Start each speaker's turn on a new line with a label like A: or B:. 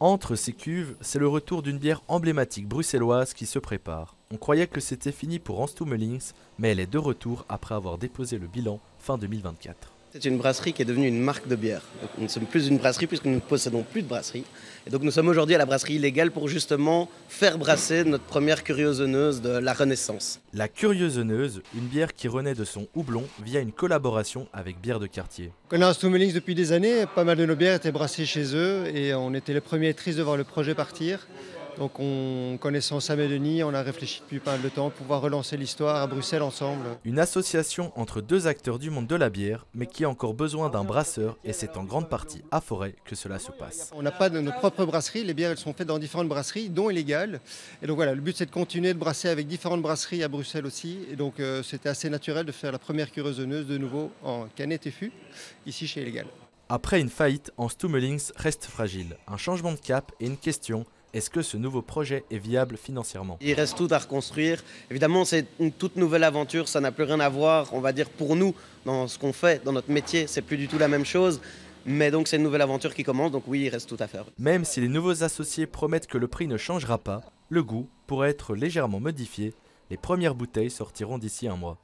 A: Entre ces cuves, c'est le retour d'une bière emblématique bruxelloise qui se prépare. On croyait que c'était fini pour Hans Toumelings, mais elle est de retour après avoir déposé le bilan fin 2024.
B: C'est une brasserie qui est devenue une marque de bière. Donc, nous ne sommes plus une brasserie puisque nous ne possédons plus de brasserie. Et donc nous sommes aujourd'hui à la brasserie illégale pour justement faire brasser notre première curiosonneuse de la Renaissance.
A: La Curiosonneuse, une bière qui renaît de son houblon via une collaboration avec Bière de Quartier.
C: On connaît Toumelings depuis des années, pas mal de nos bières étaient brassées chez eux et on était les premiers tristes de voir le projet partir. Donc connaissant Sam et Denis, on a réfléchi depuis pas mal de temps pour pouvoir relancer l'histoire à Bruxelles ensemble.
A: Une association entre deux acteurs du monde de la bière, mais qui a encore besoin d'un brasseur et c'est en grande partie à Forêt que cela se passe.
C: On n'a pas de notre propre brasserie, les bières elles sont faites dans différentes brasseries, dont illégales. Et donc voilà, le but c'est de continuer de brasser avec différentes brasseries à Bruxelles aussi. Et donc c'était assez naturel de faire la première Curiosonneuse de nouveau en canette et fût, ici chez Illégal.
A: Après une faillite, Hans Toumelings reste fragile. Un changement de cap et une question. Est-ce que ce nouveau projet est viable financièrement?
B: Il reste tout à reconstruire. Évidemment, c'est une toute nouvelle aventure, ça n'a plus rien à voir, on va dire, pour nous, dans ce qu'on fait, dans notre métier, c'est plus du tout la même chose. Mais donc c'est une nouvelle aventure qui commence, donc oui, il reste tout à faire.
A: Même si les nouveaux associés promettent que le prix ne changera pas, le goût pourrait être légèrement modifié. Les premières bouteilles sortiront d'ici un mois.